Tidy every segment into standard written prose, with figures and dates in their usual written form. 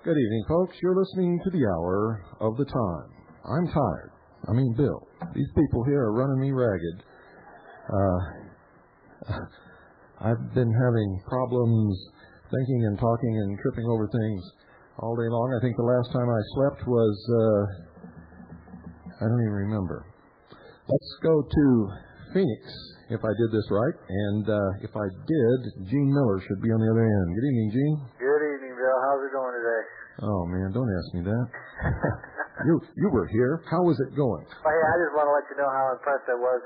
Good evening, folks. You're listening to the Hour of the Time. I'm tired. I mean, Bill. These people here are running me ragged. I've been having problems thinking and talking and tripping over things all day long. I think the last time I slept was, I don't even remember. Let's go to Phoenix, if I did this right. And if I did, Gene Miller should be on the other end. Good evening, Gene. Good evening, Bill. How's it going today? Oh, man, don't ask me that. You were here. How was it going? Oh, yeah, I just want to let you know how impressed I was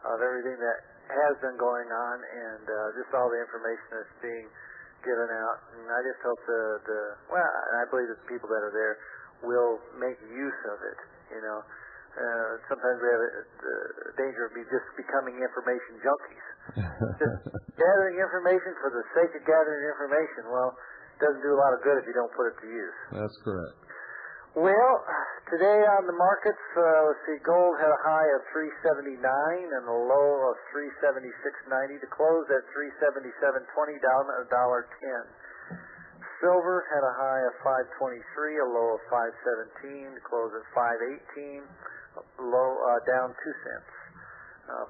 of everything that has been going on and just all the information that's being given out. And I just hope I believe that the people that are there will make use of it, you know. Sometimes we have the danger of just becoming information junkies. Just gathering information for the sake of gathering information. Well, it doesn't do a lot of good if you don't put it to use. That's correct. Well, today on the markets, let's see, gold had a high of 379 and a low of 376.90 to close at 377.20, down $1.10. Silver had a high of 523, a low of 517 to close at 518, low down 2 cents.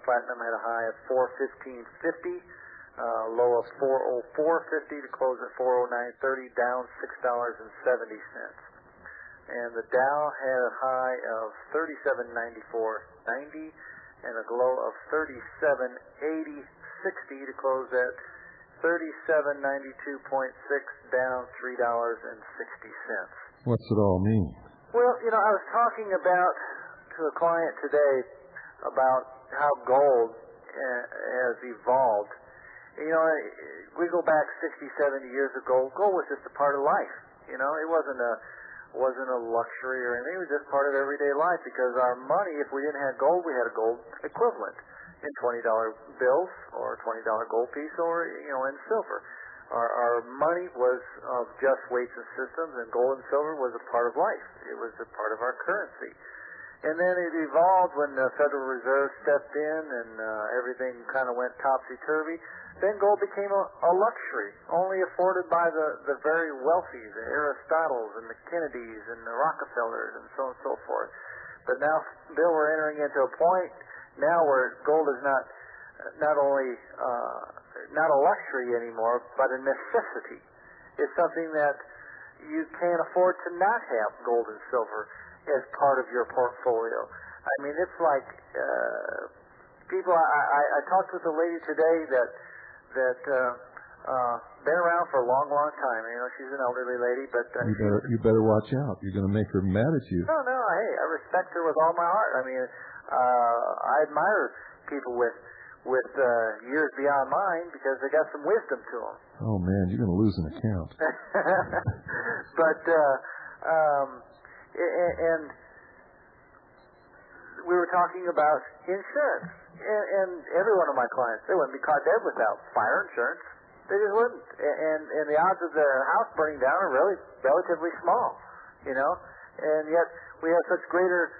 Platinum had a high of 415.50. Low of 404.50 to close at 409.30, down $6.70. And the Dow had a high of 3794.90 and a low of 3780.60 to close at 3792.6, down $3.60. What's it all mean? Well, you know, I was talking to a client today about how gold has evolved. You know, we go back 60, 70 years ago, gold was just a part of life. You know, it wasn't a luxury or anything. It was just part of everyday life because our money, if we didn't have gold, we had a gold equivalent in $20 bills or $20 gold piece or, you know, in silver. Our money was of just weights and systems, and gold and silver was a part of life. It was a part of our currency. And then it evolved when the Federal Reserve stepped in and everything kind of went topsy-turvy. Then gold became a luxury, only afforded by the very wealthy, the Aristotles and the Kennedys and the Rockefellers and so on and so forth. But now, Bill, we're entering into a point now where gold is not only not a luxury anymore, but a necessity. It's something that you can't afford to not have gold and silver as part of your portfolio. I mean, it's like people. I talked with a lady today that been around for a long, long time. You know, she's an elderly lady, but you better watch out. You're going to make her mad at you. No. Hey, I respect her with all my heart. I mean, I admire people with years beyond mine because they got some wisdom to them. Oh man, you're going to lose an account. But and we were talking about insurance. And every one of my clients, they wouldn't be caught dead without fire insurance. They just wouldn't. And the odds of their house burning down are really relatively small, you know. And yet we have such greater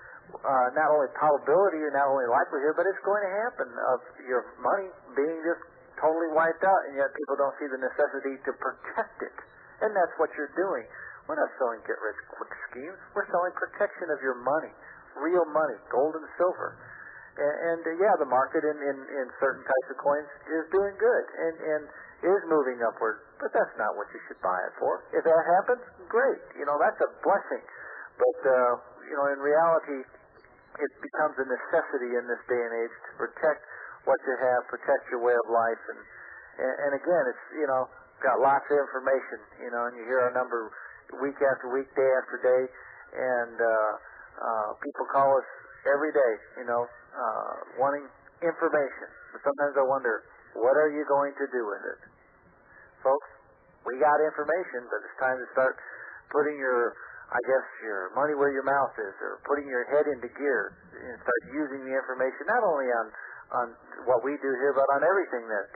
not only probability and not only likelihood, but it's going to happen of your money being just totally wiped out. And yet people don't see the necessity to protect it. And that's what you're doing. We're not selling get-rich-quick schemes. We're selling protection of your money, real money, gold and silver. And the market in certain types of coins is doing good and is moving upward. But that's not what you should buy it for. If that happens, great. You know, that's a blessing. But, you know, in reality, it becomes a necessity in this day and age to protect what you have, protect your way of life, and again, it's got lots of information, and you hear our number week after week, day after day, and people call us every day, wanting information. But sometimes I wonder, what are you going to do with it, folks? We got information, but it's time to start putting your money where your mouth is, or putting your head into gear and start using the information not only on what we do here, but on everything that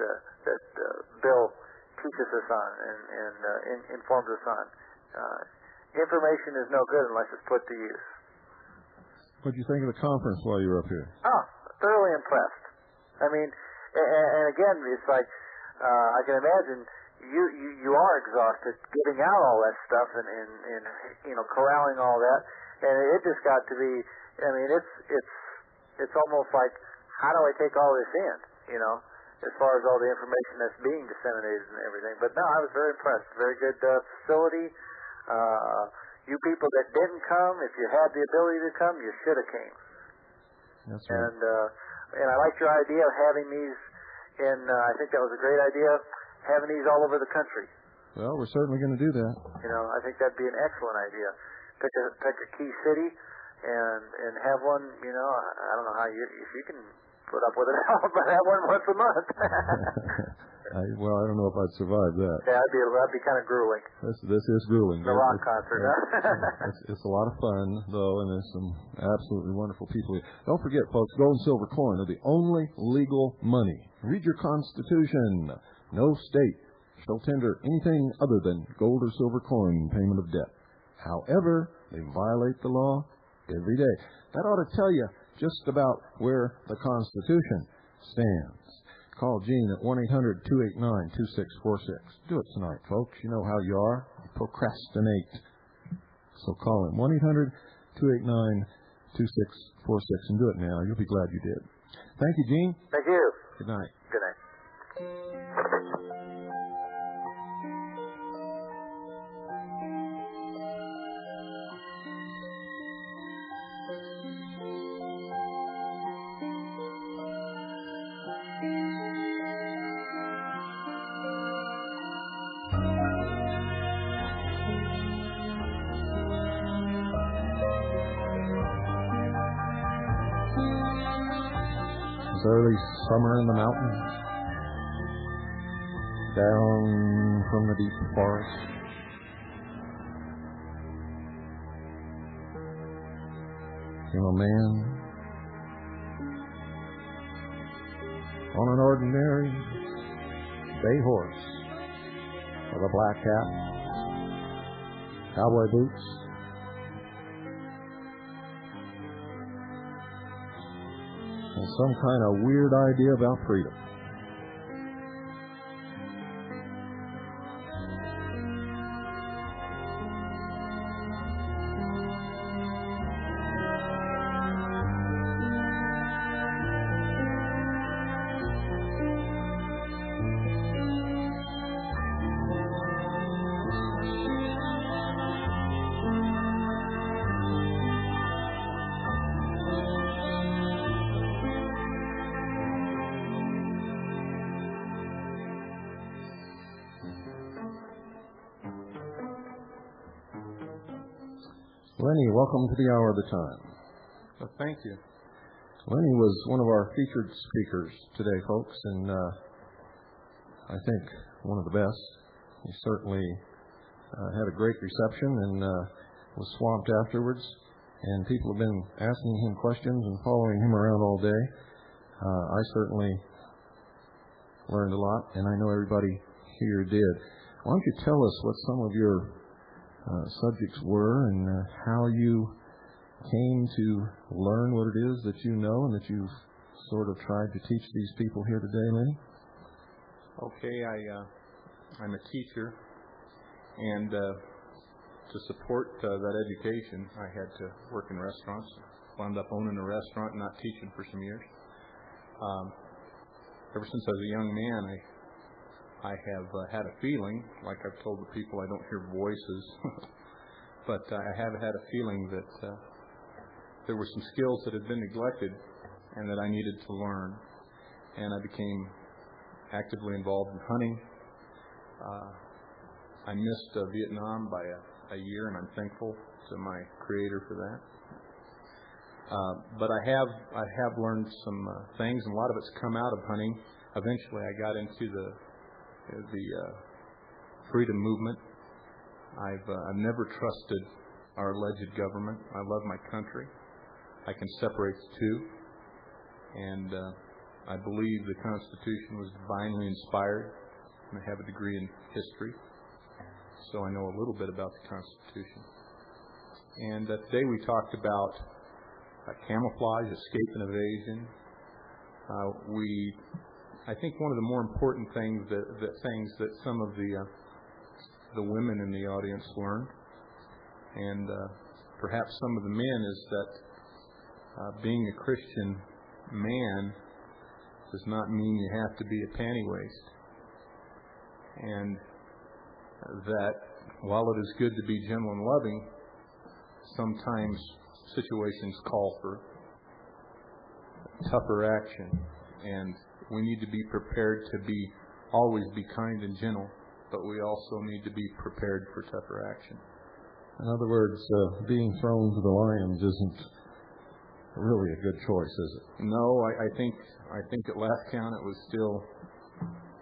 Bill teaches us on and informs us on. Information is no good unless it's put to use. What did you think of the conference while you were up here? Oh, thoroughly impressed. I mean, and again, it's like I can imagine you are exhausted getting out all that stuff and corralling all that, and it just got to be. I mean, it's almost like, how do I take all this in? As far as all the information that's being disseminated and everything. But no, I was very impressed. Very good facility. You people that didn't come, if you had the ability to come, you should have came. That's right. And I liked your idea of having these I think that was a great idea, having these all over the country. Well, we're certainly going to do that. I think that'd be an excellent idea. Pick a key city and have one, I don't know how if you can put up with it, but have one once a month. I don't know if I'd survive that. Yeah, that'd be kind of grueling. This is grueling. The rock concert, It's a lot of fun, though, and there's some absolutely wonderful people here. Don't forget, folks, gold and silver coin are the only legal money. Read your Constitution. No state shall tender anything other than gold or silver coin in payment of debt. However, they violate the law every day. That ought to tell you just about where the Constitution stands. Call Gene at 1-800-289-2646. Do it tonight, folks. You know how you are. You procrastinate. So call him, 1-800-289-2646, and do it now. You'll be glad you did. Thank you, Gene. Thank you. Good night. Good night. Early summer in the mountains, down from the deep forest. Came a man on an ordinary bay horse with a black hat, cowboy boots, and some kind of weird idea about freedom. Lenny, welcome to the Hour of the Time. Well, thank you. Lenny was one of our featured speakers today, folks, and I think one of the best. He certainly had a great reception and was swamped afterwards, and people have been asking him questions and following him around all day. I certainly learned a lot, and I know everybody here did. Why don't you tell us what some of your subjects were and how you came to learn what it is that you know and that you've sort of tried to teach these people here today, Lenny? Okay, I'm a teacher, and to support that education, I had to work in restaurants. Wound up owning a restaurant and not teaching for some years. Ever since I was a young man, I have had a feeling, like I've told the people, I don't hear voices, but I have had a feeling that there were some skills that had been neglected and that I needed to learn. And I became actively involved in hunting. I missed Vietnam by a year, and I'm thankful to my Creator for that. But I have learned some things, and a lot of it's come out of hunting. Eventually, I got into the freedom movement. I've never trusted our alleged government. I love my country. I can separate the two, and I believe the Constitution was divinely inspired, and I have a degree in history, so I know a little bit about the Constitution. And today we talked about camouflage, escape, and evasion. I think one of the more important things that some of the women in the audience learned, and perhaps some of the men, is that being a Christian man does not mean you have to be a panty waist, and that while it is good to be gentle and loving, sometimes situations call for tougher action, and we need to be prepared to always be kind and gentle, but we also need to be prepared for tougher action. In other words, being thrown to the lions isn't really a good choice, is it? No, I think at last count it was still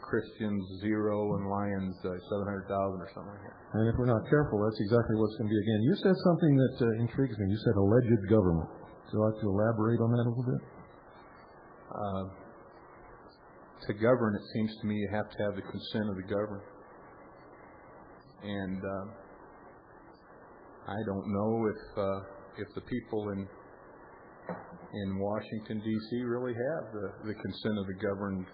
Christians 0 and lions 700,000 or something like that. And if we're not careful, that's exactly what's going to be again. You said something that intrigues me. You said alleged government. Would you like to elaborate on that a little bit? To govern, it seems to me you have to have the consent of the governed. And I don't know if the people in Washington, D.C. really have the consent of the governed,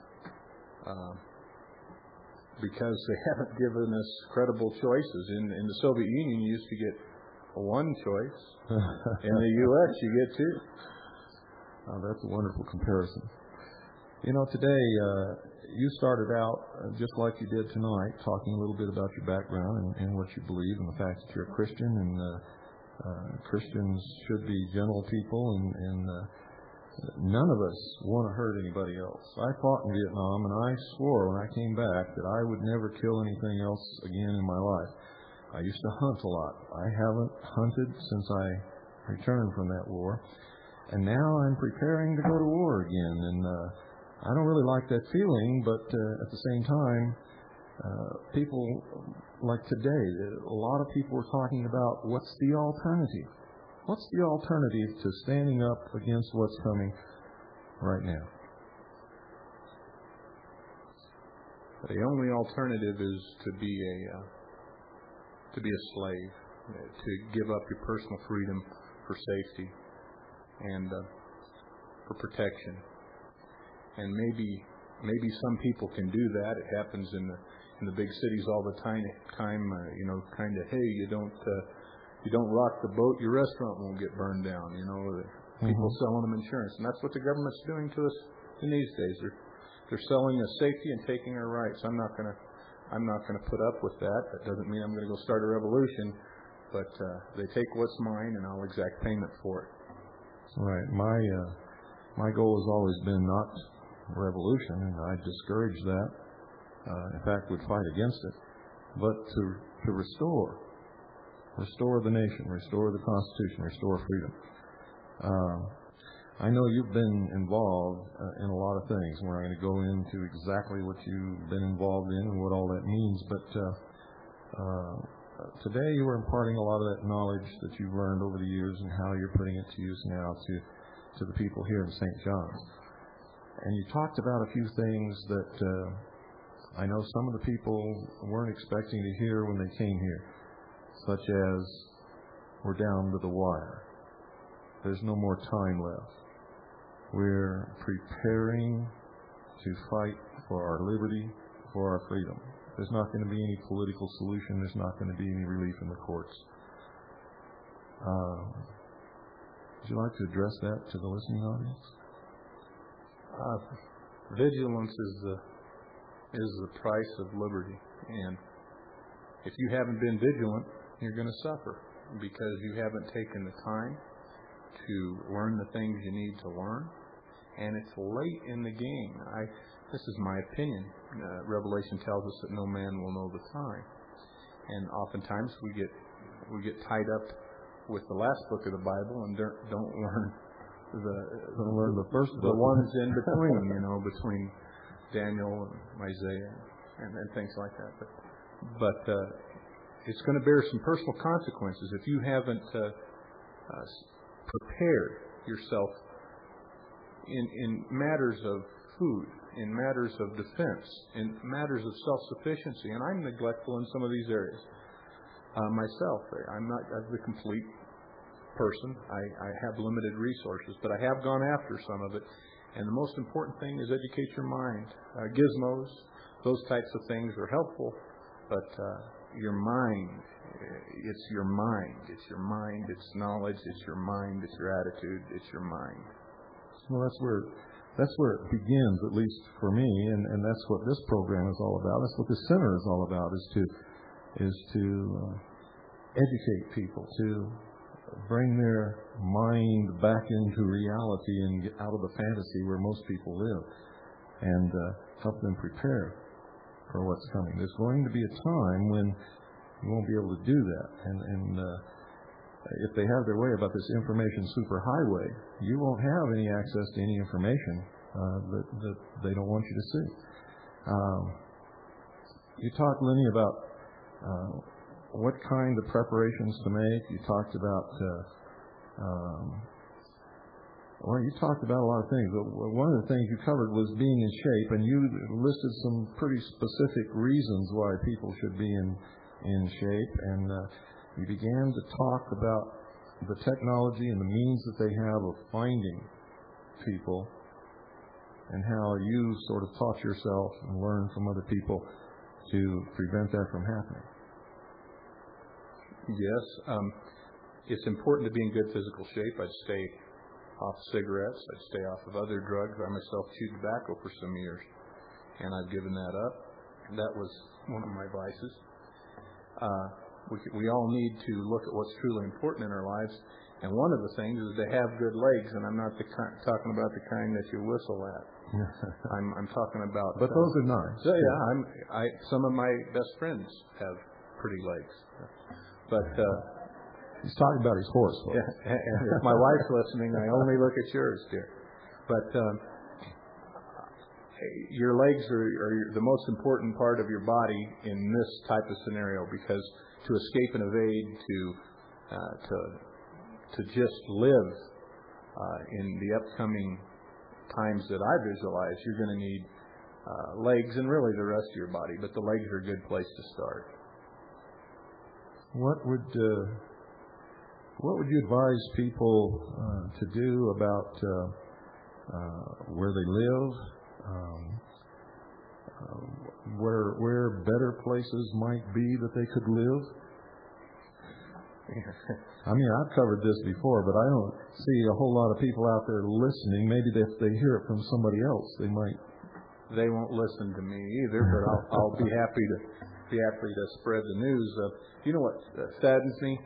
because they haven't given us credible choices. In the Soviet Union, you used to get one choice. In the U.S., you get two. Oh, that's a wonderful comparison. You know, today you started out just like you did tonight, talking a little bit about your background and what you believe, and the fact that you're a Christian, and Christians should be gentle people, and none of us want to hurt anybody else. I fought in Vietnam, and I swore when I came back that I would never kill anything else again in my life. I used to hunt a lot. I haven't hunted since I returned from that war, and now I'm preparing to go to war again, and I don't really like that feeling, but at the same time, people like today, a lot of people are talking about what's the alternative. What's the alternative to standing up against what's coming right now? The only alternative is to be a slave, to give up your personal freedom for safety and for protection. And maybe some people can do that. It happens in the big cities all the time. Kind of, hey, you don't rock the boat, your restaurant won't get burned down. People selling them insurance, and that's what the government's doing to us in these days. They're selling us safety and taking our rights. I'm not gonna put up with that. That doesn't mean I'm gonna go start a revolution, but they take what's mine, and I'll exact payment for it. Right. My goal has always been not revolution, and I discourage that. In fact, would fight against it, but to restore the nation, restore the Constitution, restore freedom. I know you've been involved in a lot of things. We're not going to go into exactly what you've been involved in and what all that means, but today you were imparting a lot of that knowledge that you've learned over the years and how you're putting it to use now to the people here in St. John's. And you talked about a few things that I know some of the people weren't expecting to hear when they came here, such as, we're down to the wire. There's no more time left. We're preparing to fight for our liberty, for our freedom. There's not going to be any political solution. There's not going to be any relief in the courts. Would you like to address that to the listening audience? Vigilance is the price of liberty, and if you haven't been vigilant, you're going to suffer because you haven't taken the time to learn the things you need to learn, and it's late in the game. This is my opinion. Revelation tells us that no man will know the time, and oftentimes we get tied up with the last book of the Bible and don't learn the ones in between, between Daniel and Isaiah and things like that. But it's going to bear some personal consequences if you haven't prepared yourself in matters of food, in matters of defense, in matters of self-sufficiency. And I'm neglectful in some of these areas. Myself, I'm not the complete person. I have limited resources, but I have gone after some of it. And the most important thing is educate your mind. Gizmos, those types of things are helpful, but your mind, it's your mind. It's your mind, it's knowledge, it's your mind, it's your attitude, it's your mind. Well, that's where it begins, at least for me, and that's what this program is all about. That's what this center is all about, is to educate people, to bring their mind back into reality and get out of the fantasy where most people live, and help them prepare for what's coming. There's going to be a time when you won't be able to do that, and if they have their way about this information superhighway, you won't have any access to any information that they don't want you to see. You talked, Lenny, about what kind of preparations to make. You talked about you talked about a lot of things. But one of the things you covered was being in shape, and you listed some pretty specific reasons why people should be in shape. And you began to talk about the technology and the means that they have of finding people, and how you sort of taught yourself and learned from other people to prevent that from happening. Yes. It's important to be in good physical shape. I'd stay off cigarettes. I'd stay off of other drugs. I myself chewed tobacco for some years, and I've given that up. That was one of my vices. We all need to look at what's truly important in our lives, and one of the things is to have good legs, and I'm not talking about the kind that you whistle at. I'm talking about... But those are nice. Yeah, some of my best friends have pretty legs. But... he's talking about his horse. Yeah, and if my wife's listening, I only look at yours, dear. But your legs are the most important part of your body in this type of scenario, because to escape and evade, to just live in the upcoming times that I visualize, you're going to need legs and really the rest of your body. But the legs are a good place to start. What would you advise people to do about where they live, where better places might be that they could live? I mean, I've covered this before, but I don't see a whole lot of people out there listening. Maybe if they hear it from somebody else, they might. They won't listen to me either, but I'll be happy to spread the news. You know what saddens me?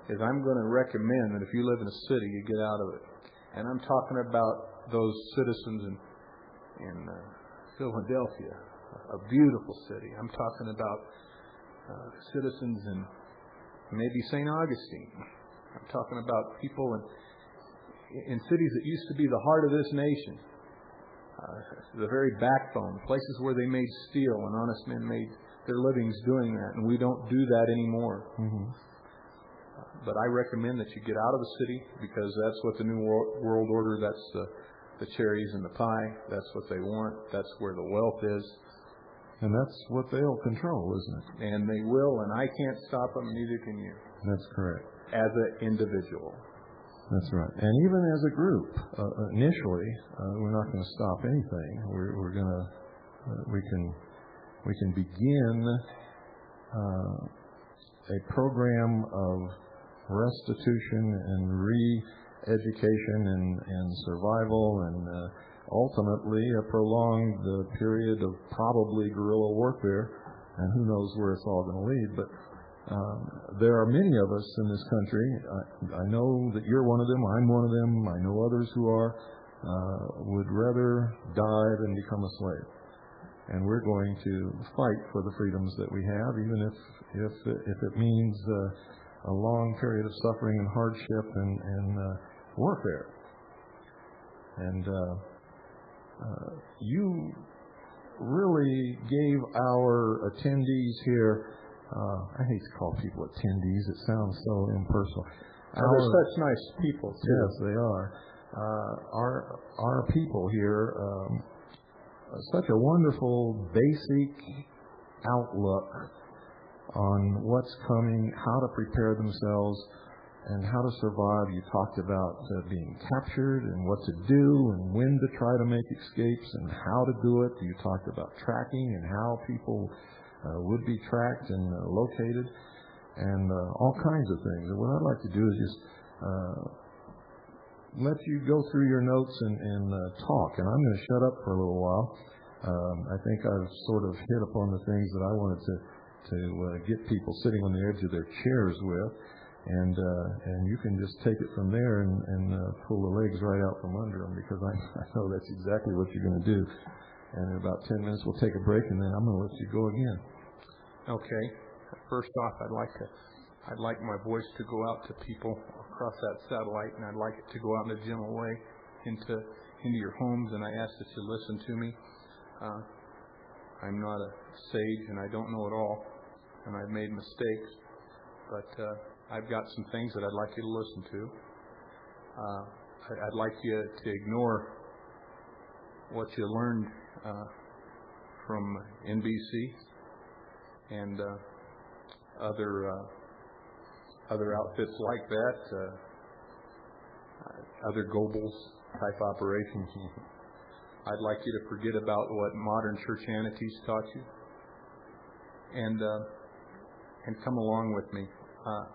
Is I'm going to recommend that if you live in a city, you get out of it. And I'm talking about those citizens in Philadelphia, a beautiful city. I'm talking about citizens in maybe St. Augustine. I'm talking about people in cities that used to be the heart of this nation, the very backbone, places where they made steel and honest men made their livings doing that, and we don't do that anymore. Mm-hmm. But I recommend that you get out of the city, because that's what the New World Order, that's the cherries in the pie. That's what they want. That's where the wealth is. And that's what they'll control, isn't it? And they will, and I can't stop them, neither can you. That's correct. As an individual. That's right. And even as a group, initially, we're not going to stop anything. We're going to, we can begin a program of restitution and re-education and survival, and ultimately a prolonged period of probably guerrilla warfare, and who knows where it's all going to lead. But There are many of us in this country. I know that you're one of them. I'm one of them. I know others who are. Would rather die than become a slave. And we're going to fight for the freedoms that we have, even if it means a long period of suffering and hardship and warfare. And you really gave our attendees here, I hate to call people attendees, it sounds so impersonal. They're such nice people, too. Yes, they are. Our people here, such a wonderful basic outlook on what's coming, how to prepare themselves, and how to survive. You talked about being captured and what to do and when to try to make escapes and how to do it. You talked about tracking and how people would be tracked and located and all kinds of things. And what I'd like to do is just let you go through your notes and talk. And I'm going to shut up for a little while. I think I've sort of hit upon the things that I wanted to get people sitting on the edge of their chairs with. And you can just take it from there and pull the legs right out from under them, because I know that's exactly what you're going to do. And in about 10 minutes we'll take a break, and then I'm going to let you go again. Okay. First off, I'd like my voice to go out to people across that satellite, and I'd like it to go out in a gentle way into your homes. And I ask that you listen to me. I'm not a sage, and I don't know it all, and I've made mistakes, but I've got some things that I'd like you to listen to. I'd like you to ignore what you learned from NBC and other outfits like that, other Goebbels type operations. I'd like you to forget about what modern churchanities taught you, and come along with me.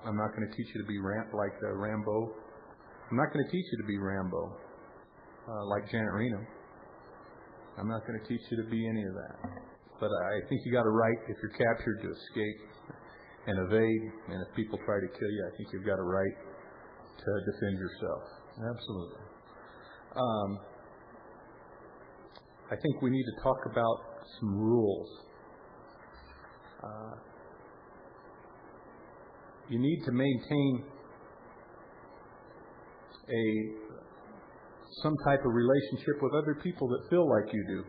I'm not going to teach you to be like Rambo. I'm not going to teach you to be Rambo like Janet Reno. I'm not going to teach you to be any of that. But I think you got a right, if you're captured, to escape and evade. And if people try to kill you, I think you've got a right to defend yourself. Absolutely. I think we need to talk about some rules. You need to maintain some type of relationship with other people that feel like you do.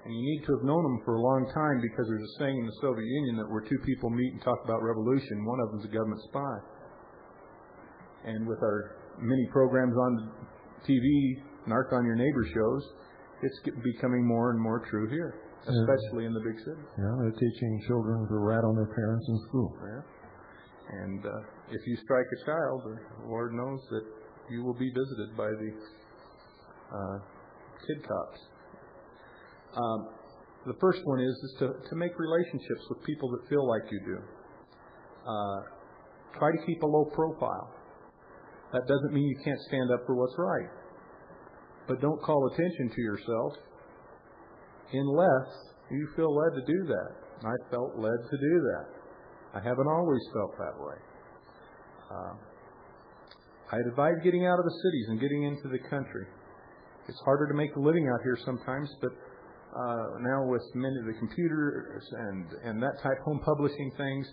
And you need to have known them for a long time, because there's a saying in the Soviet Union that where two people meet and talk about revolution, one of them's a government spy. And with our many programs on TV, Narc on Your Neighbor shows, it's becoming more and more true here, especially in the big cities. Yeah, they're teaching children to rat on their parents in school. Yeah. And if you strike a child, the Lord knows that you will be visited by the kid cops. The first one is to make relationships with people that feel like you do. Try to keep a low profile. That doesn't mean you can't stand up for what's right. But don't call attention to yourself unless you feel led to do that. I felt led to do that. I haven't always felt that way. I'd advise getting out of the cities and getting into the country. It's harder to make a living out here sometimes, but now with many of the computers and that type home publishing things,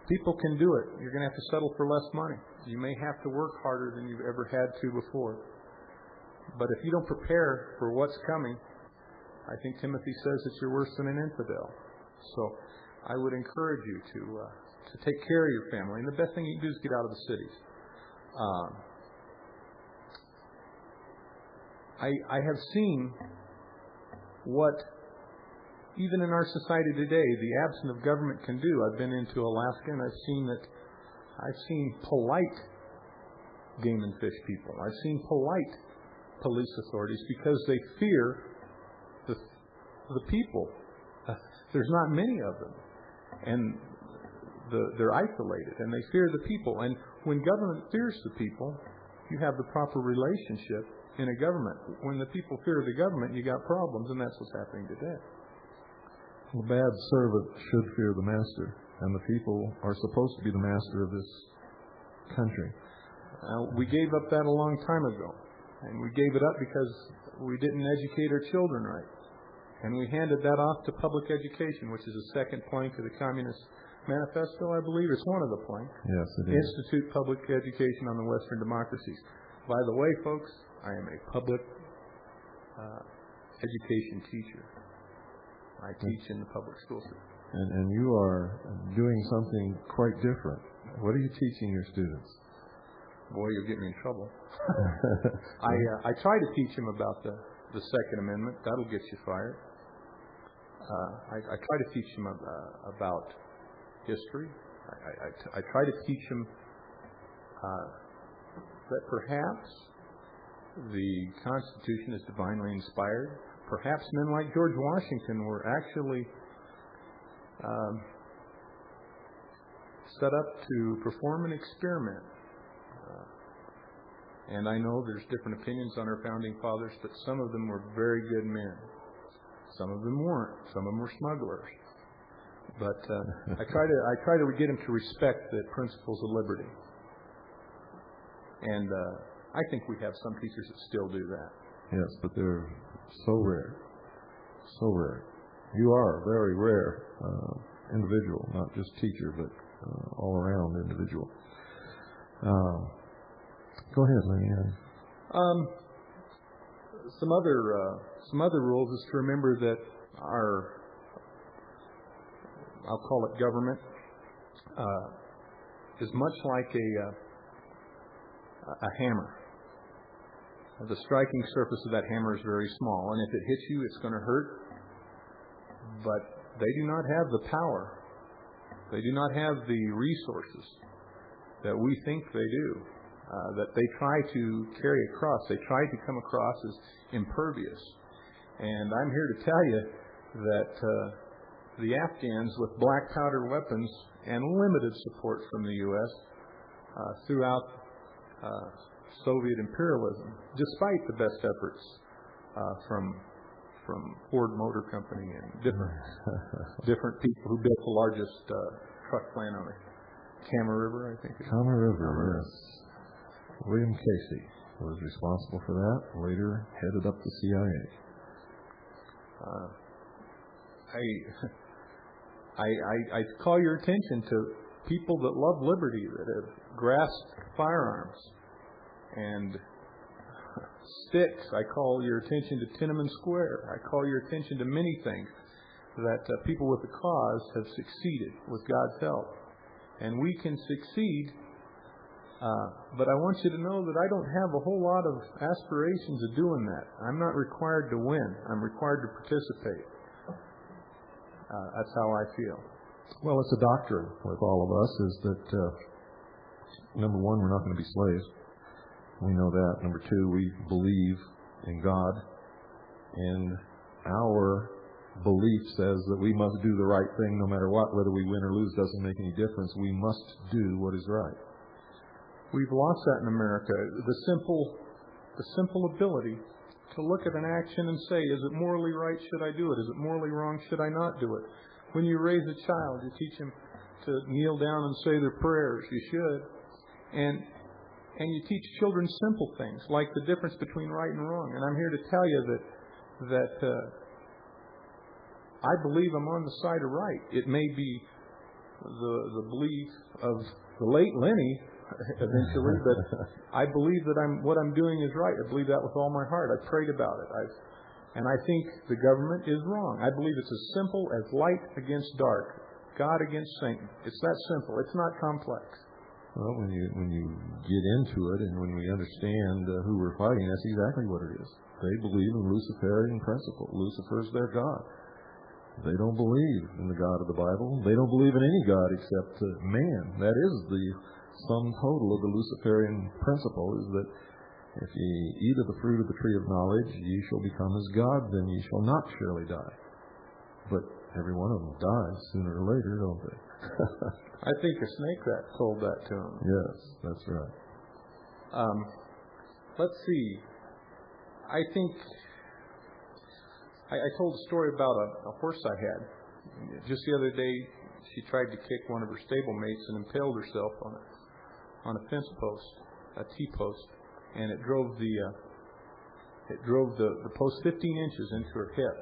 people can do it. You're going to have to settle for less money. You may have to work harder than you've ever had to before. But if you don't prepare for what's coming, I think Timothy says that you're worse than an infidel. So I would encourage you to take care of your family. And the best thing you can do is get out of the cities. I have seen what, even in our society today, the absence of government can do. I've been into Alaska, and I've seen polite game and fish people. I've seen polite police authorities, because they fear the people. There's not many of them, and they're isolated, and they fear the people. And when government fears the people, you have the proper relationship in a government. When the people fear the government, you got problems, and that's what's happening today. The bad servant should fear the master. and the people are supposed to be the master of this country. We gave up that a long time ago, and we gave it up because we didn't educate our children right. And we handed that off to public education, which is the second plank of the Communist Manifesto, I believe. It's one of the planks. Yes, it is. Institute public education on the Western democracies. By the way, folks, I am a public education teacher. I teach in the public school system. And you are doing something quite different. What are you teaching your students? Boy, you'll get me in trouble. I try to teach them about the Second Amendment. That'll get you fired. I try to teach them about history. I try to teach them that perhaps the Constitution is divinely inspired. Perhaps men like George Washington were actually set up to perform an experiment. And I know there's different opinions on our founding fathers, but some of them were very good men. Some of them weren't. Some of them were smugglers. But I try to get them to respect the principles of liberty. And I think we have some teachers that still do that. Yes, but they're so rare. So rare. You are a very rare individual, not just teacher, but all-around individual. Go ahead, Lenny. Some other rules is to remember that our, I'll call it government, is much like a hammer. The striking surface of that hammer is very small, and if it hits you, it's going to hurt. But they do not have the power. They do not have the resources that we think they do. That they try to carry across. They try to come across as impervious. And I'm here to tell you that the Afghans, with black powder weapons and limited support from the U.S. Throughout Soviet imperialism, despite the best efforts from Ford Motor Company and different people who built the largest truck plant on the Kama River, I think. Kama River, yes. William Casey was responsible for that, later headed up the CIA. I call your attention to people that love liberty, that have grasped firearms and sticks. I call your attention to Tiananmen Square. I call your attention to many things that people with a cause have succeeded with God's help. And we can succeed. But I want you to know that I don't have a whole lot of aspirations of doing that. I'm not required to win. I'm required to participate. That's how I feel. Well, it's a doctrine with all of us is that, number one, we're not going to be slaves. We know that. Number two, we believe in God. And our belief says that we must do the right thing no matter what. Whether we win or lose doesn't make any difference. We must do what is right. We've lost that in America. The simple ability to look at an action and say, is it morally right? Should I do it? Is it morally wrong? Should I not do it? When you raise a child, you teach him to kneel down and say their prayers. You should. And you teach children simple things, like the difference between right and wrong. And I'm here to tell you that I believe I'm on the side of right. It may be the belief of the late Lenny, eventually, but I believe that what I'm doing is right. I believe that with all my heart. I've prayed about it. And I think the government is wrong. I believe it's as simple as light against dark, God against Satan. It's that simple. It's not complex. Well, when you get into it and when we understand who we're fighting, that's exactly what it is. They believe in Luciferian principle. Lucifer's their God. They don't believe in the God of the Bible. They don't believe in any God except man. That is the sum total of the Luciferian principle, is that if ye eat of the fruit of the tree of knowledge, ye shall become as gods, and ye shall not surely die. But every one of them dies sooner or later, don't they? I think a snake that told that to him. Yes, that's right. Let's see. I think I told a story about a horse I had. Just the other day, she tried to kick one of her stablemates and impaled herself on a fence post, a T-post, and it drove the post 15 inches into her hip.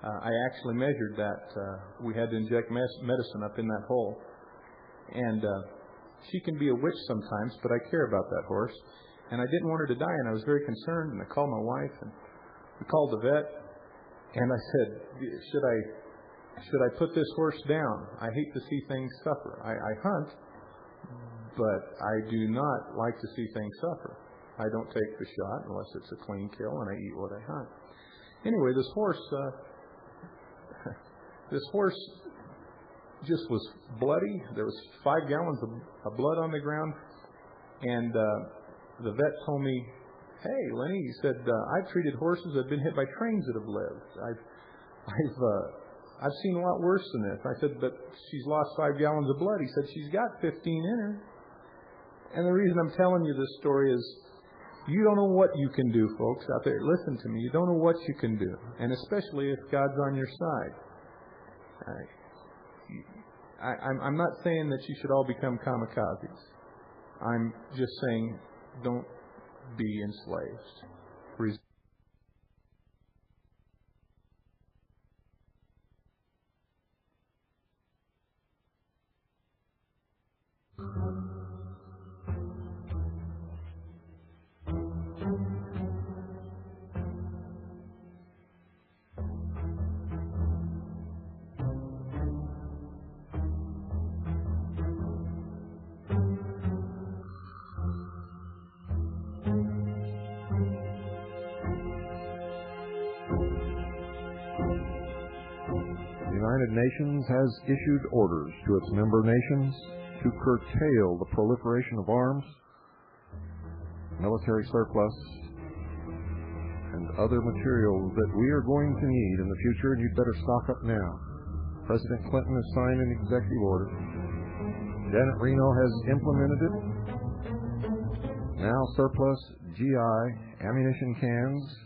I actually measured that. We had to inject medicine up in that hole. And she can be a witch sometimes, but I care about that horse. And I didn't want her to die, and I was very concerned, and I called my wife, and we called the vet, and I said, should I put this horse down? I hate to see things suffer. I hunt, but I do not like to see things suffer. I don't take the shot unless it's a clean kill, and I eat what I hunt. Anyway, this horse just was bloody. There was 5 gallons of blood on the ground, and the vet told me, "Hey, Lenny," he said, "I've treated horses that have been hit by trains that have lived. I've seen a lot worse than this." I said, "But she's lost 5 gallons of blood." He said, "She's got 15 in her." And the reason I'm telling you this story is you don't know what you can do, folks out there. Listen to me. You don't know what you can do, and especially if God's on your side. I'm not saying that you should all become kamikazes. I'm just saying don't be enslaved. The United Nations has issued orders to its member nations to curtail the proliferation of arms, military surplus, and other materials that we are going to need in the future, and you'd better stock up now. President Clinton has signed an executive order. Janet Reno has implemented it. Now surplus GI, ammunition cans,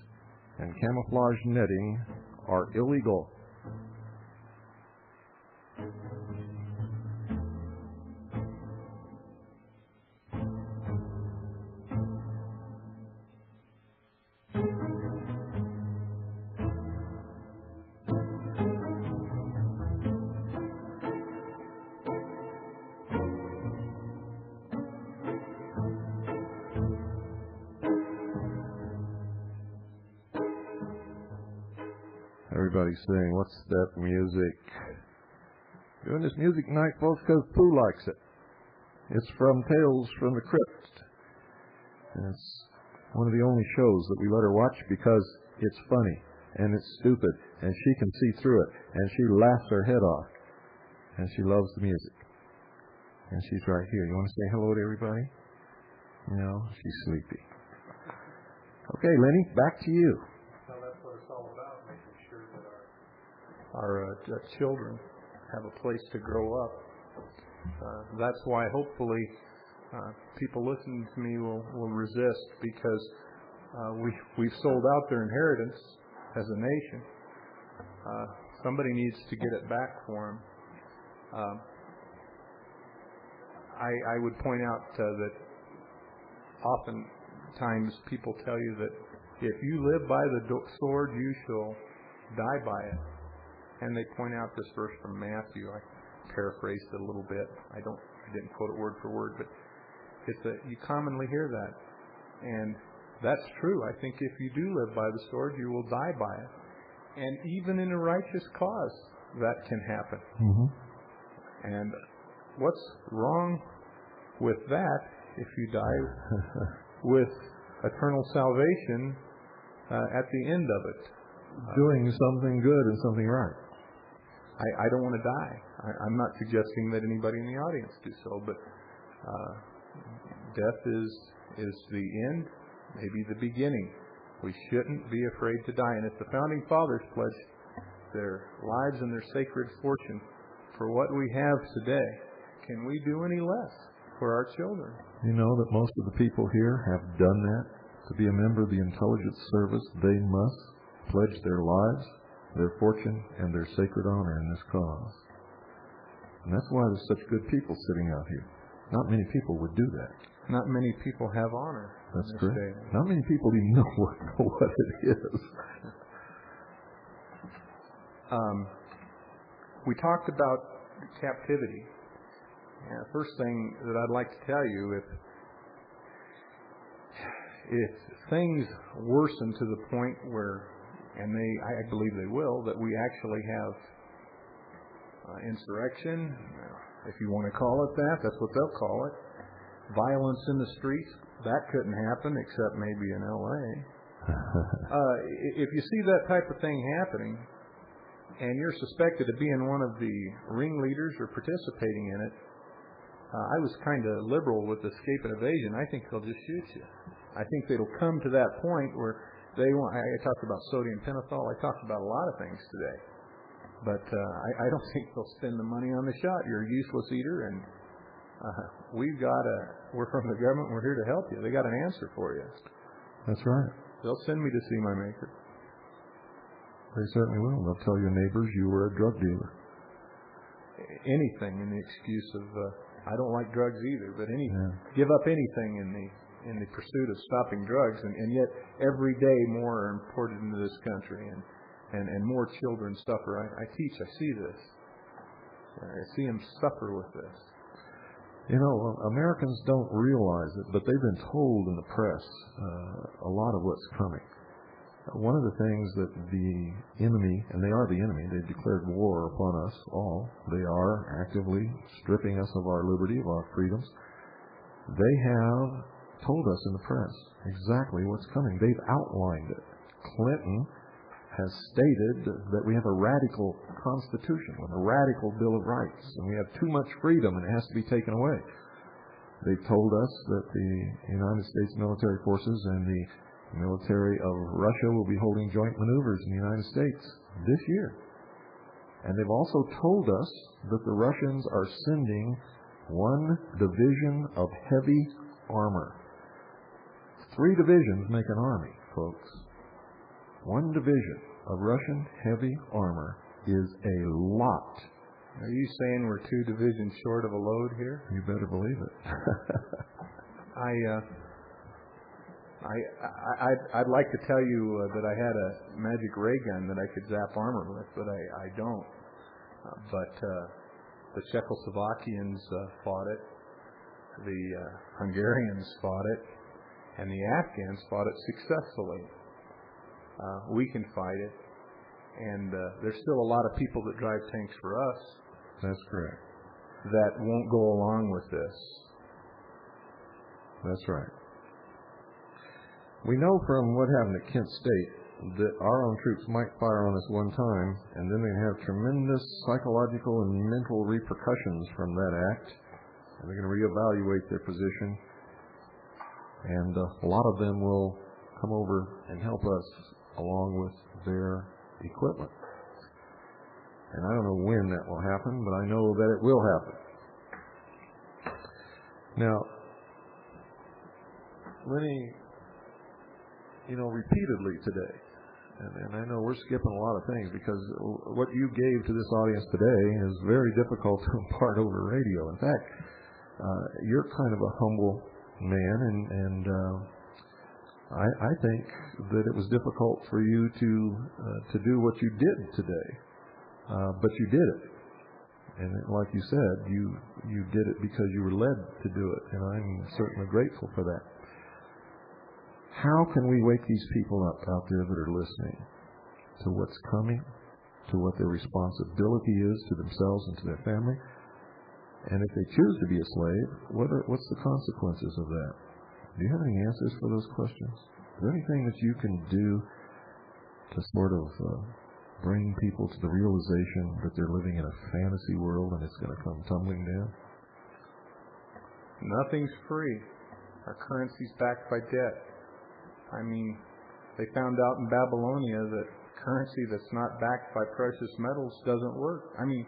and camouflage netting are illegal. Everybody's saying, "What's that music?" Doing this music night, folks, because Pooh likes it. It's from Tales from the Crypt. And it's one of the only shows that we let her watch because it's funny and it's stupid and she can see through it and she laughs her head off and she loves the music. And she's right here. You want to say hello to everybody? No, she's sleepy. Okay, Lenny, back to you. Well, that's what it's all about, making sure that our children have a place to grow up. That's why hopefully people listening to me will resist, because we've sold out their inheritance as a nation. Somebody needs to get it back for them. I would point out that oftentimes people tell you that if you live by the sword, you shall die by it. And they point out this verse from Matthew. I paraphrased it a little bit. I didn't quote it word for word, but you commonly hear that. And that's true. I think if you do live by the sword, you will die by it. And even in a righteous cause, that can happen. Mm-hmm. And what's wrong with that if you die with eternal salvation at the end of it? Doing something good and something right. I don't want to die. I'm not suggesting that anybody in the audience do so, but death is the end, maybe the beginning. We shouldn't be afraid to die. And if the Founding Fathers pledged their lives and their sacred fortune for what we have today, can we do any less for our children? You know that most of the people here have done that. To be a member of the intelligence service, they must pledge their lives, their fortune, and their sacred honor in this cause. And that's why there's such good people sitting out here. Not many people would do that. Not many people have honor. That's correct. Not many people even know what it is. We talked about captivity. And the first thing that I'd like to tell you, if things worsen to the point where, and I believe they will, that we actually have insurrection, if you want to call it that, that's what they'll call it. Violence in the streets, that couldn't happen except maybe in L.A. If you see that type of thing happening, and you're suspected of being one of the ringleaders or participating in it, I was kind of liberal with escape and evasion. I think they'll just shoot you. I think it'll come to that point where they want. I talked about sodium pentothal. I talked about a lot of things today, but I don't think they'll spend the money on the shot. You're a useless eater, and we're from the government. We're here to help you. They got an answer for you. That's right. They'll send me to see my maker. They certainly will. They'll tell your neighbors you were a drug dealer. Anything in the excuse of I don't like drugs either, but give up anything in the pursuit of stopping drugs, and yet every day more are imported into this country, and more children suffer. I teach. I see this. I see them suffer with this. You know, Americans don't realize it, but they've been told in the press a lot of what's coming. One of the things that the enemy, and they are the enemy, they've declared war upon us all. They are actively stripping us of our liberty, of our freedoms. They have told us in the press exactly what's coming. They've outlined it. Clinton has stated that we have a radical constitution with a radical Bill of Rights, and we have too much freedom and it has to be taken away. They've told us that the United States military forces and the military of Russia will be holding joint maneuvers in the United States this year. And they've also told us that the Russians are sending one division of heavy armor. 3 divisions make an army, folks. 1 division of Russian heavy armor is a lot. Are you saying we're 2 divisions short of a load here? You better believe it. I'd like to tell you that I had a magic ray gun that I could zap armor with, but I don't. But the Czechoslovakians fought it, the Hungarians fought it, and the Afghans fought it successfully. We can fight it, and there's still a lot of people that drive tanks for us. That's correct. That won't go along with this. That's right. We know from what happened at Kent State that our own troops might fire on us one time, and then they have tremendous psychological and mental repercussions from that act, and they're going to reevaluate their position, and a lot of them will come over and help us along with their equipment. And I don't know when that will happen, but I know that it will happen. Now, Lenny, repeatedly today, and I know we're skipping a lot of things because what you gave to this audience today is very difficult to impart over radio. In fact, you're kind of a humble man, and I think that it was difficult for you to do what you did today, but you did it. And like you said, you did it because you were led to do it, and I'm certainly grateful for that. How can we wake these people up out there that are listening to what's coming, to what their responsibility is to themselves and to their family? And if they choose to be a slave, what's the consequences of that? Do you have any answers for those questions? Is there anything that you can do to sort of bring people to the realization that they're living in a fantasy world and it's going to come tumbling down? Nothing's free. Our currency's backed by debt. I mean, they found out in Babylonia that currency that's not backed by precious metals doesn't work. I mean,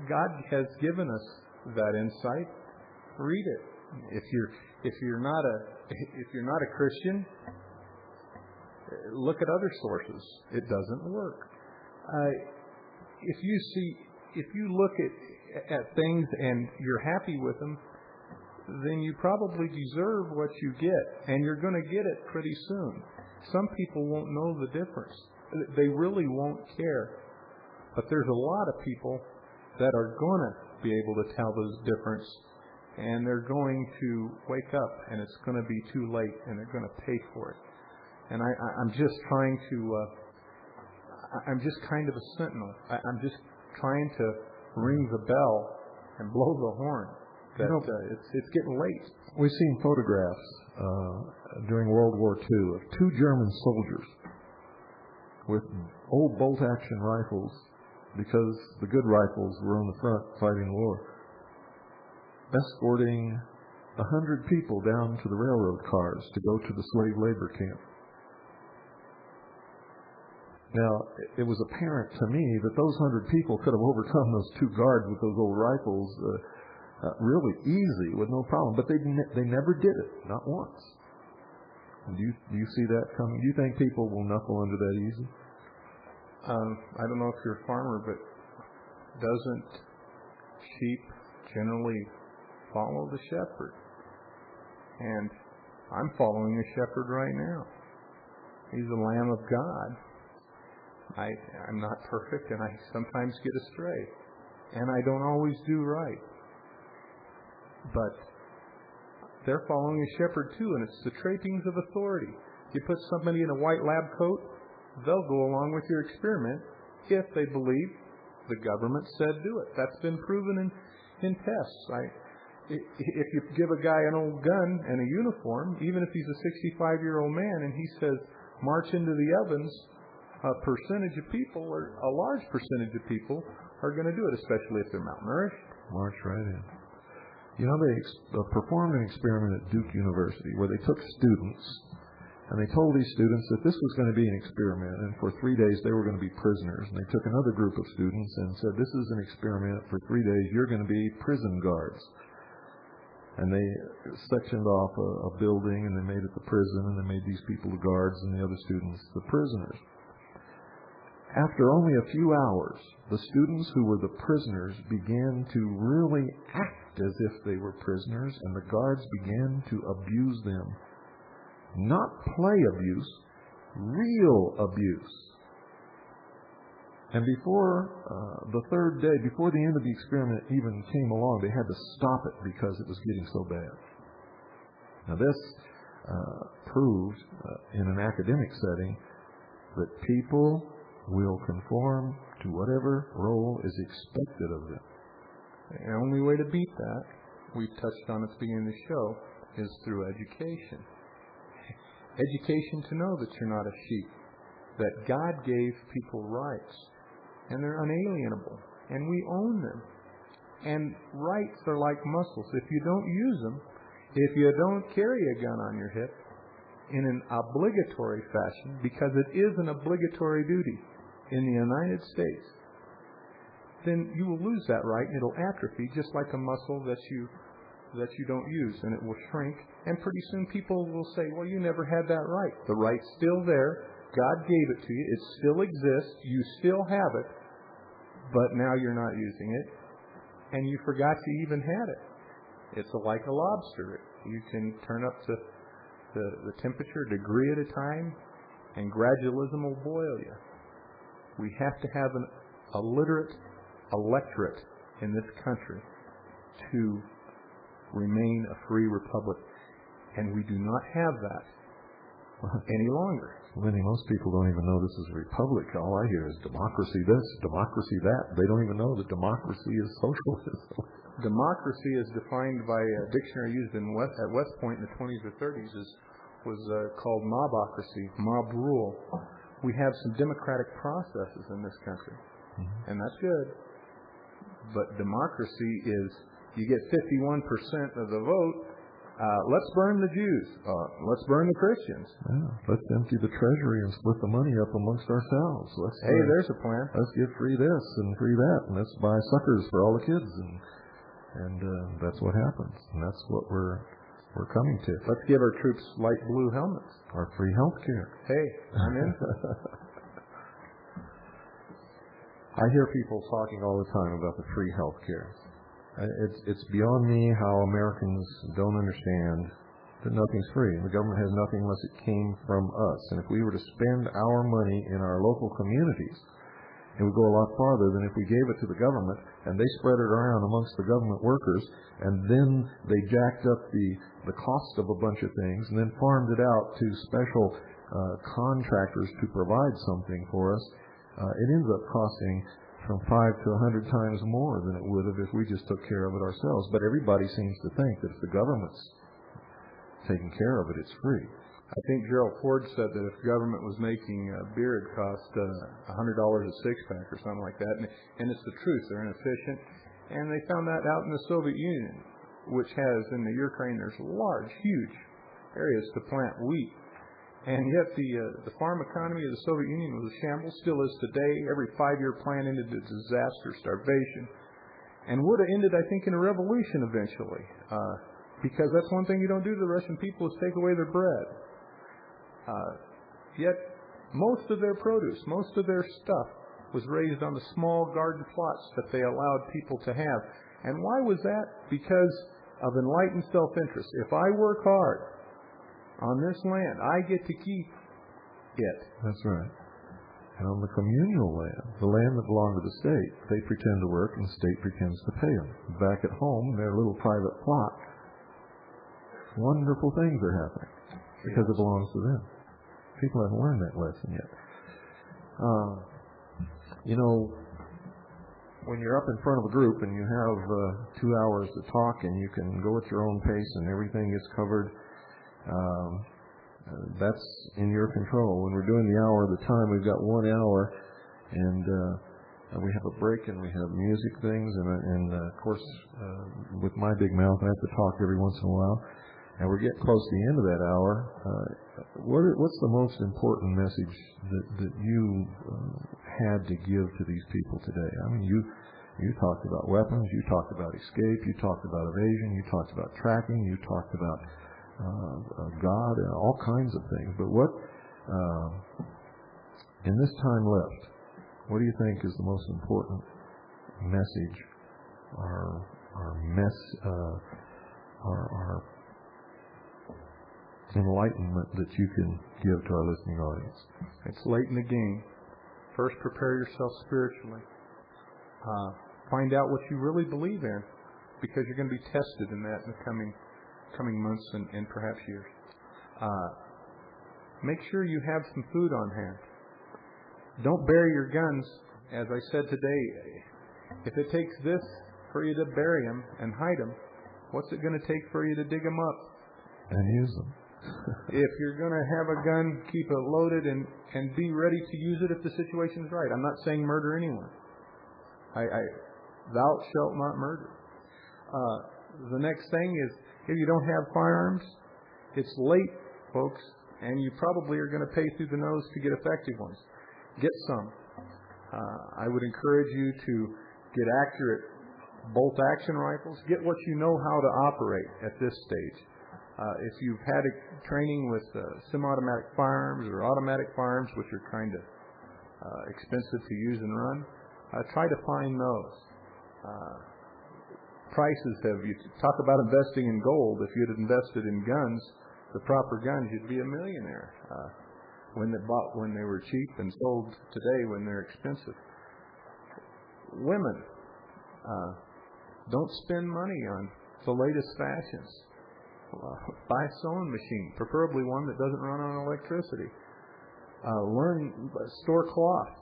God has given us that insight. Read it. If you're not a Christian, look at other sources. It doesn't work. If you see if you look at things and you're happy with them, then you probably deserve what you get, and you're going to get it pretty soon. Some people won't know the difference. They really won't care. But there's a lot of people that are going to be able to tell the difference, and they're going to wake up, and it's going to be too late, and they're going to pay for it. And I'm just trying to, I'm just kind of a sentinel. I'm just trying to ring the bell and blow the horn. That it's getting late. We've seen photographs during World War II of two German soldiers with old bolt-action rifles, because the good rifles were on the front fighting the war, escorting 100 people down to the railroad cars to go to the slave labor camp. Now, it was apparent to me that those 100 people could have overcome those two guards with those old rifles really easy, with no problem. But they never did it, not once. Do you see that coming? Do you think people will knuckle under that easy? I don't know if you're a farmer, but doesn't sheep generally follow the shepherd? And I'm following a shepherd right now. He's the Lamb of God. I'm not perfect, and I sometimes get astray, and I don't always do right. But they're following a shepherd too, and it's the trappings of authority. You put somebody in a white lab coat, they'll go along with your experiment if they believe the government said do it. That's been proven in tests. If you give a guy an old gun and a uniform, even if he's a 65-year-old man, and he says, march into the ovens, a percentage of people, or a large percentage of people, are going to do it, especially if they're malnourished. March right in. You know, they performed an experiment at Duke University where they took students, and they told these students that this was going to be an experiment, and for 3 days they were going to be prisoners. And they took another group of students and said, this is an experiment. For 3 days you're going to be prison guards. And they sectioned off a building, and they made it the prison, and they made these people the guards and the other students the prisoners. After only a few hours, the students who were the prisoners began to really act as if they were prisoners, and the guards began to abuse them. Not play abuse, real abuse. And before the third day, before the end of the experiment even came along, they had to stop it because it was getting so bad. Now this proved in an academic setting that people will conform to whatever role is expected of them. The only way to beat that, we touched on at the beginning of the show, is through education. Education to know that you're not a sheep, that God gave people rights, and they're unalienable, and we own them. And rights are like muscles. If you don't use them, if you don't carry a gun on your hip in an obligatory fashion, because it is an obligatory duty in the United States, then you will lose that right, and it'll atrophy just like a muscle that you don't use, and it will shrink, and pretty soon people will say, well, you never had that right. The right's still there. God gave it to you. It still exists. You still have it, but now you're not using it, and you forgot you even had it. It's like a lobster. You can turn up the temperature a degree at a time, and gradualism will boil you. We have to have a literate electorate in this country to remain a free republic, and we do not have that any longer. Lenny, most people don't even know this is a republic. All I hear is democracy this, democracy that. They don't even know that democracy is socialism. Democracy, is defined by a dictionary used at West Point in the 20s or 30s, was called mobocracy, mob rule. We have some democratic processes in this country, and that's good. But democracy is, you get 51% of the vote, let's burn the Jews, let's burn the Christians. Yeah, let's empty the treasury and split the money up amongst ourselves. There's a plan. Let's give free this and free that, and let's buy suckers for all the kids, and that's what happens, and that's what we're coming to. Let's give our troops light blue helmets. Or free health care. Hey, I'm in. I hear people talking all the time about the free health care. It's beyond me how Americans don't understand that nothing's free. The government has nothing unless it came from us. And if we were to spend our money in our local communities, it would go a lot farther than if we gave it to the government and they spread it around amongst the government workers, and then they jacked up the cost of a bunch of things and then farmed it out to special contractors to provide something for us. It ends up costing from 5 to 100 times more than it would have if we just took care of it ourselves. But everybody seems to think that if the government's taking care of it, it's free. I think Gerald Ford said that if government was making beer, it'd cost $100 a six-pack or something like that. And it's the truth. They're inefficient. And they found that out in the Soviet Union, which has, in the Ukraine, there's large, huge areas to plant wheat. And yet the farm economy of the Soviet Union was a shambles, still is today. Every 5-year plan ended in disaster, starvation. And would have ended, I think, in a revolution eventually. Because that's one thing you don't do to the Russian people is take away their bread. Yet most of their produce, most of their stuff was raised on the small garden plots that they allowed people to have. And why was that? Because of enlightened self-interest. If I work hard on this land, I get to keep it. That's right. And on the communal land, the land that belonged to the state, they pretend to work and the state pretends to pay them. Back at home, their little private plot, wonderful things are happening because it belongs to them. People haven't learned that lesson yet. When you're up in front of a group and you have 2 hours to talk and you can go at your own pace and everything is covered, that's in your control. When we're doing the hour at a time, we've got 1 hour, and we have a break and we have music things, and of course, with my big mouth, I have to talk every once in a while. And we're getting close to the end of that hour. What's the most important message that you had to give to these people today? I mean, you talked about weapons, you talked about escape, you talked about evasion, you talked about tracking, you talked about God, and all kinds of things. But what, in this time left, what do you think is the most important message, our enlightenment that you can give to our listening audience? It's late in the game. First, prepare yourself spiritually. Find out what you really believe in, because you're going to be tested in that in the coming months and perhaps years. Make sure you have some food on hand. Don't bury your guns. As I said today, if it takes this for you to bury them and hide them, what's it going to take for you to dig them up and use them? If you're going to have a gun, keep it loaded and be ready to use it if the situation's right. I'm not saying murder anyone. Thou shalt not murder. The next thing is, if you don't have firearms, it's late, folks, and you probably are going to pay through the nose to get effective ones. Get some. I would encourage you to get accurate bolt-action rifles. Get what you know how to operate at this stage. If you've had a training with semi-automatic firearms or automatic firearms, which are kind of expensive to use and run, try to find those. Prices you talk about investing in gold. If you'd invested in guns, the proper guns, you'd be a millionaire. When they were cheap and sold today when they're expensive. Women, don't spend money on the latest fashions. Buy a sewing machine, preferably one that doesn't run on electricity. Store cloth.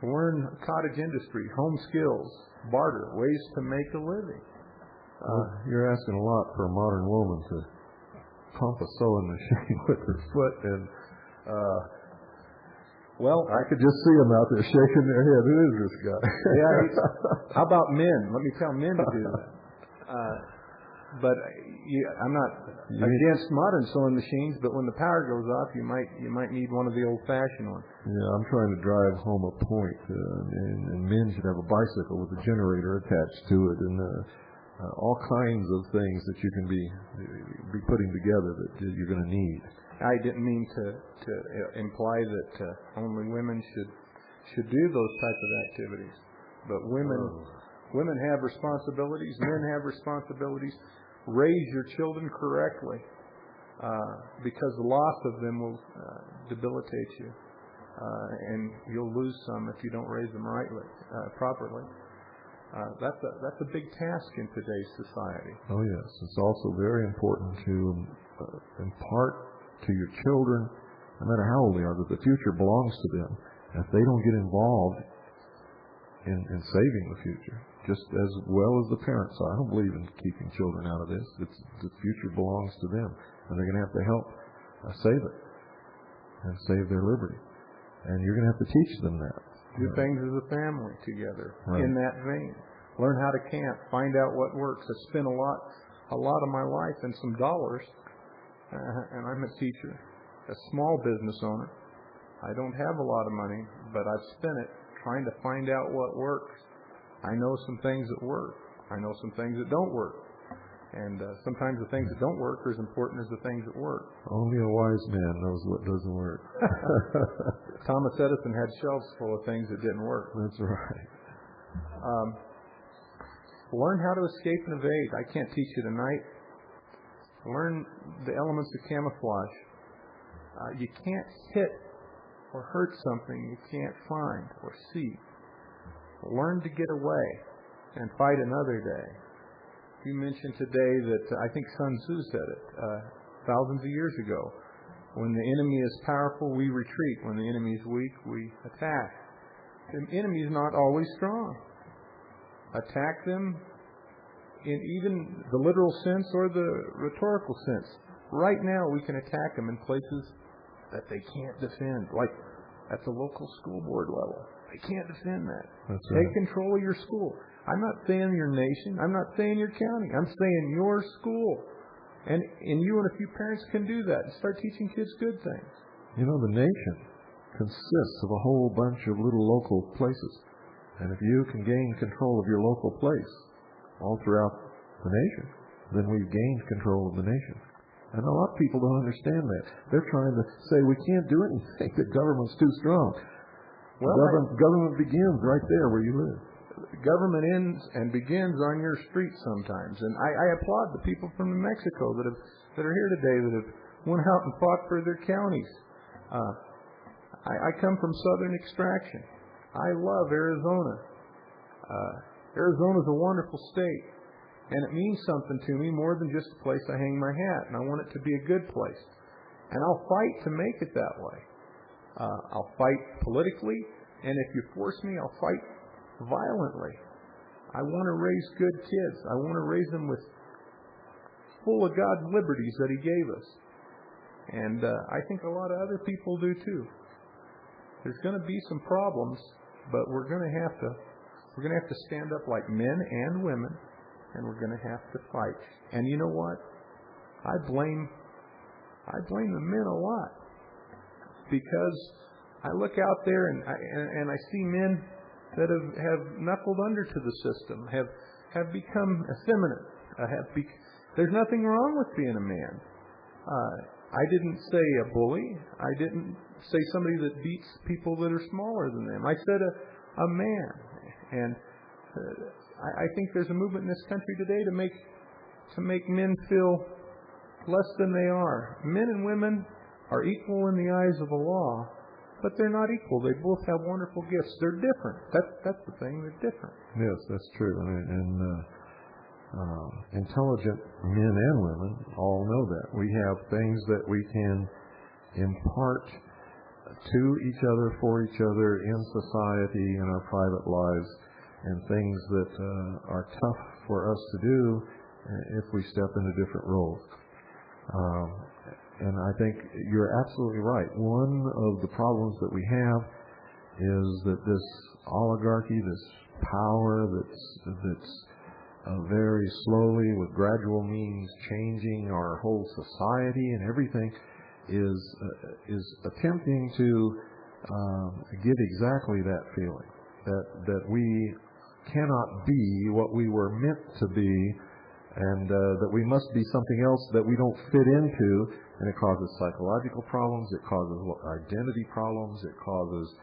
Learn cottage industry, home skills, barter, ways to make a living. You're asking a lot for a modern woman to pump a sewing machine with her foot, and I could just see them out there shaking their head. Who is this guy? How about men? Let me tell men to do that. But I'm not against modern sewing machines, but when the power goes off, you might need one of the old-fashioned ones. Yeah, I'm trying to drive home a point, and men should have a bicycle with a generator attached to it, and all kinds of things that you can be putting together that you're going to need. I didn't mean to imply that only women should should do those type of activities. But women have responsibilities, men have responsibilities. Raise your children correctly, because the loss of them will debilitate you, and you'll lose some if you don't raise them properly. That's a big task in today's society. Oh yes, it's also very important to impart to your children, no matter how old they are, that the future belongs to them. If they don't get involved in saving the future, just as well as the parents are. I don't believe in keeping children out of this. The future belongs to them, and they're going to have to help save it and save their liberty. And you're going to have to teach them that. Do things as a family together. Right. In that vein. Learn how to camp. Find out what works. I spent a lot of my life and some dollars, and I'm a teacher, a small business owner. I don't have a lot of money, but I've spent it trying to find out what works. I know some things that work. I know some things that don't work. And sometimes the things that don't work are as important as the things that work. Only a wise man knows what doesn't work. Thomas Edison had shelves full of things that didn't work. That's right. Learn how to escape and evade. I can't teach you tonight. Learn the elements of camouflage. You can't hit or hurt something you can't find or see. Learn to get away and fight another day. You mentioned today that I think Sun Tzu said it thousands of years ago. When the enemy is powerful, we retreat. When the enemy is weak, we attack. The enemy is not always strong. Attack them in even the literal sense or the rhetorical sense. Right now, we can attack them in places that they can't defend, like at the local school board level. They can't defend that. That's right. Take control of your school. I'm not saying your nation. I'm not saying your county. I'm saying your school. And you and a few parents can do that and start teaching kids good things. You know, the nation consists of a whole bunch of little local places. And if you can gain control of your local place all throughout the nation, then we've gained control of the nation. And a lot of people don't understand that. They're trying to say we can't do anything, the government's too strong. Well, government begins right there where you live. Government ends and begins on your street sometimes. And I applaud the people from New Mexico that are here today that have went out and fought for their counties. I come from southern extraction. I love Arizona. Arizona's a wonderful state, and it means something to me more than just a place I hang my hat, and I want it to be a good place. And I'll fight to make it that way. I'll fight politically, and if you force me, I'll fight violently. I want to raise good kids. I want to raise them with full of God's liberties that He gave us. And I think a lot of other people do too. There's going to be some problems, but we're going to have to stand up like men and women, and we're going to have to fight. And you know what? I blame the men a lot, because I look out there and I see men that have knuckled under to the system, have become effeminate. There's nothing wrong with being a man. I didn't say a bully. I didn't say somebody that beats people that are smaller than them. I said a man. And I think there's a movement in this country today to make men feel less than they are. Men and women are equal in the eyes of the law, but they're not equal. They both have wonderful gifts. They're different. That's the thing. They're different. Yes, that's true. And intelligent men and women all know that. We have things that we can impart to each other, for each other, in society, in our private lives, and things that are tough for us to do if we step into different roles. And I think you're absolutely right. One of the problems that we have is that this oligarchy, this power that's very slowly, with gradual means, changing our whole society and everything, is attempting to give exactly that feeling, that we cannot be what we were meant to be, and that we must be something else that we don't fit into, and it causes psychological problems, it causes identity problems, it causes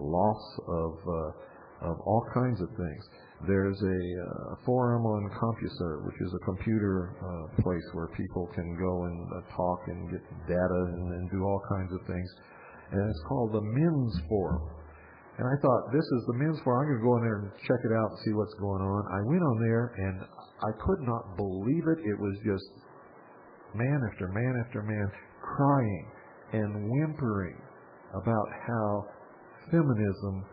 loss of all kinds of things. There's a forum on CompuServe, which is a computer place where people can go and talk and get data and do all kinds of things. And it's called the Men's Forum. And I thought, this is the Men's Forum. I'm going to go in there and check it out and see what's going on. I went on there, and I could not believe it. It was just man after man after man crying and whimpering about how feminism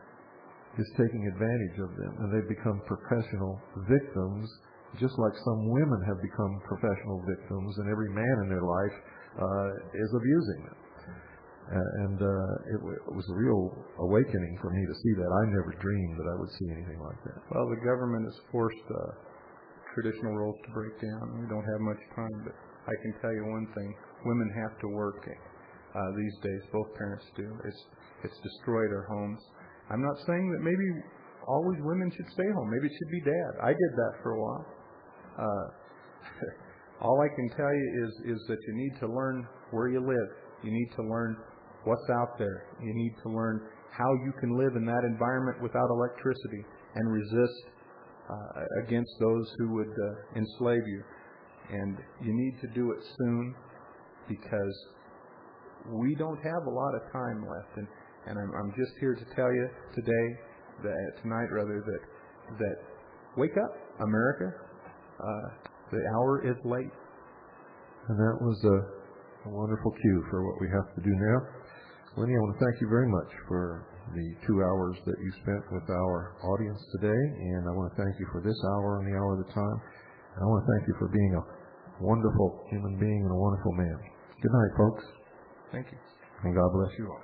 is taking advantage of them, and they've become professional victims, just like some women have become professional victims, and every man in their life is abusing them. It was a real awakening for me to see that. I never dreamed that I would see anything like that. Well, the government has forced traditional roles to break down. We don't have much time, but I can tell you one thing. Women have to work these days. Both parents do. It's destroyed our homes. I'm not saying that maybe always women should stay home. Maybe it should be dad. I did that for a while. All I can tell you is that you need to learn where you live. You need to learn what's out there. You need to learn how you can live in that environment without electricity and resist against those who would enslave you. And you need to do it soon, because we don't have a lot of time left. And I'm just here to tell you tonight, that wake up, America. The hour is late. And that was a wonderful cue for what we have to do now. Lenny, I want to thank you very much for the 2 hours that you spent with our audience today. And I want to thank you for this hour and the hour of the time. And I want to thank you for being a wonderful human being and a wonderful man. Good night, folks. Thank you. And God bless you all.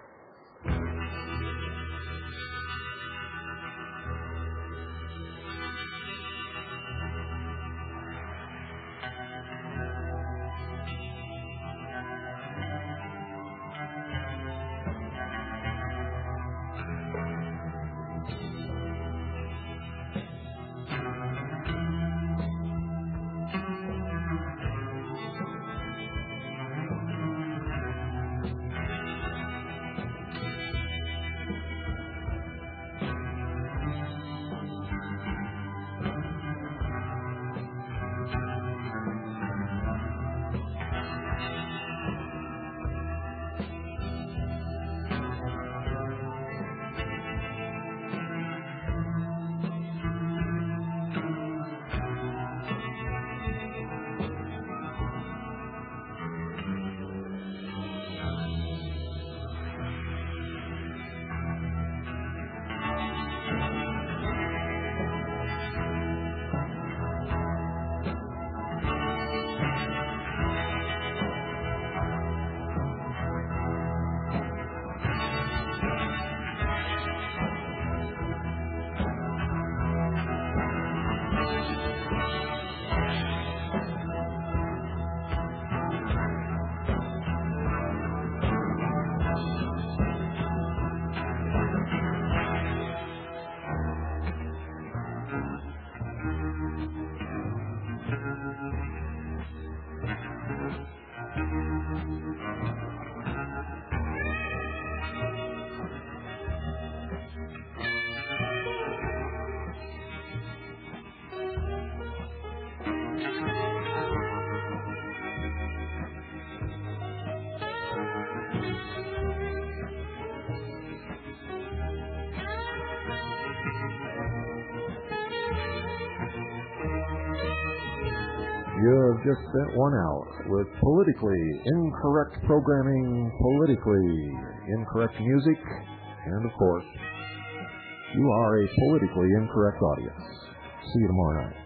You have just spent 1 hour with politically incorrect programming, politically incorrect music, and of course, you are a politically incorrect audience. See you tomorrow night.